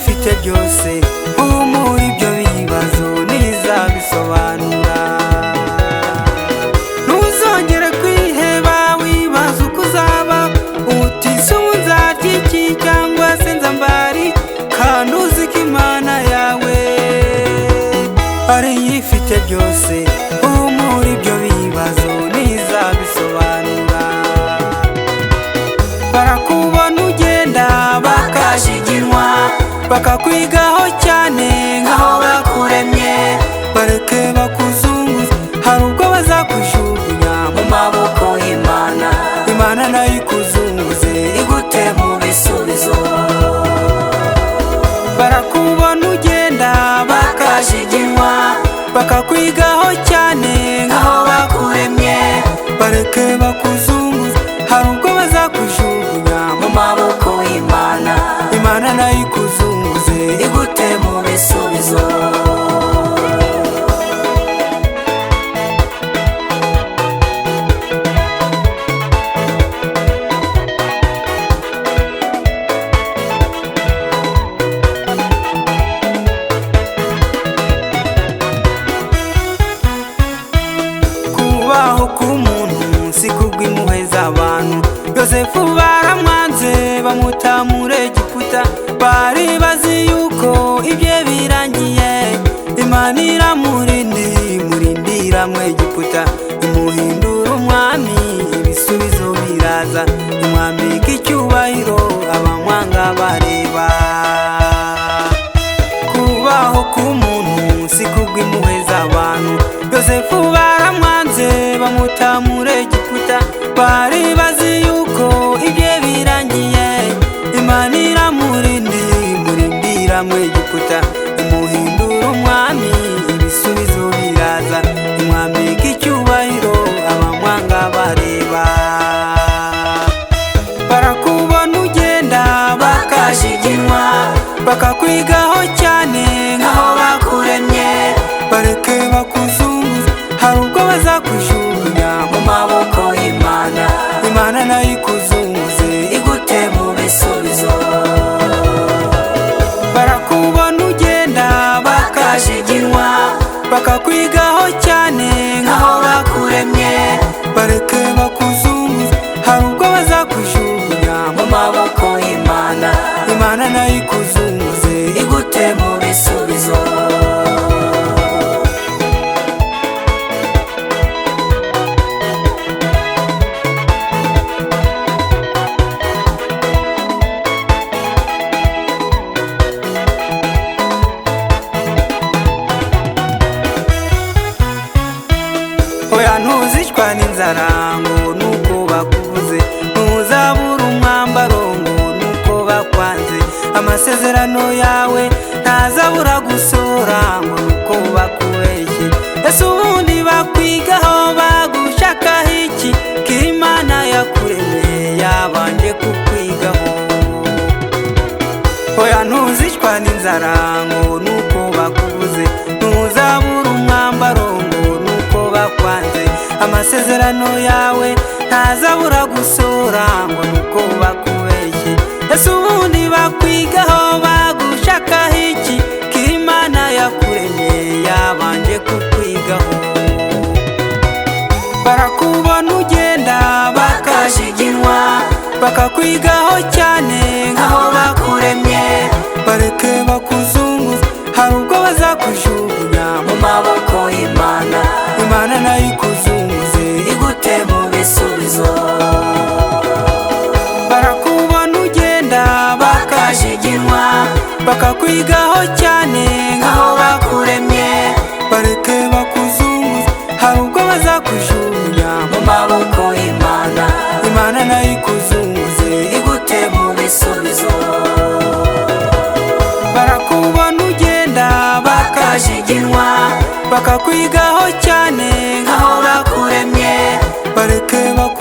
yifite byose, muri ibyo bibazo ntizabisobanura. Ntuzongere kwiheba wibaza uko uzaba, uti se ubu nzarya iki cyangwa se nzambari, kandi uzi ko Imana yawe ari yifite byose, muri ibyo bibazo ntizabisobanura. Barakubona ugenda bakajiginwa, bakakwigaho cyane nkaho bakuremye, bareke bakuzunguza, hari ubwo bazakujugunya mu maboko y'Imana. Imana nayo ikuzunguze igute mu bisubizo. Barakubona ugenda bakajiginwa, bakakwigaho cyane nkaho bakuremye, bareke bakuzunguza, hari ubwo bazakujugunya mu maboko y'Imana. Imana nayo ikuzunguze igute mu bisubizo. Kubaho k'umuntu si kubw'impuhwe z'abantu. Yosefu baramwanze bamuta muri Egiputa, bari bazi yuko ibye birangiye. Imana imurindira mu Egiputa, imuhindura umwami, ibisubizo biraza, imwambika icyubahiro, abamwanga bareba. Kubaho k'umuntu si kubw'impuhwe z'abantu. Yosefu baramwanze bamuta muri Egiputa, bari bazi yuko ibye birangiye. Imana imurindira mu Egiputa, imuhindura umwami, ibisubizo biraza, imwambika icyubahiro, abamwanga bareba. Barakubona ugenda bakajiginwa, bakakwigaho cyane nkaho bakuremye, bareke bakuzunguza, hari ubwo bazakujugunya mu maboko y'Imana. Imana nayo ikuzunguze igute mu bisubizo. Barakubona ugenda bakajiginwa, bakakwigaho cyane nkaho bakuremye, bareke bakuzunguza, hari ubwo bazakujugunya mu maboko y'Imana. Imana nayo ikuzunguze igute mu bisubizo. Oya ntuzicwa n'inzara ngo nuko bakubuze, ntuzabura umwambaro ngo nuko bakwanze, amasezerano yawe ntazabura gusora ngo nuko bakubeshye. Ese ubundi bakwigaho bagushakaho iki, ko Imana yakuremye yabanje kukwigaho? Oya ntuzicwa n'inzara ngo nuko bakubuze, ntuzabura umwambaro ngo nuko bakwanze, amasezerano yawe ntazabura gusora ngo nuko bakubeshye. Ese ubundi bakwigaho bagushakaho iki, ko Imana yakuremye yabanje kukwigaho? Barakubona ugenda bakajiginwa, bakakwigaho cyane nkaho bakuremye, bareke bakuzunguza, hari ubwo bazakujugunya mu maboko y'Imana. Imana nayo ikuzunguze igute mu bisubizo. Barakubona ugenda bakajiginwa, bakakwigaho cyane nkaho bakuremye, bareke bakuzunguza, hari ubwo bazakujugunya mu maboko y'Imana. Imana nayo ikuzunguze igute mu bisubizo. Barakubona ugenda bakajiginwa, bakakwigaho cyane nkaho bakuremye, bareke bakuzunguza,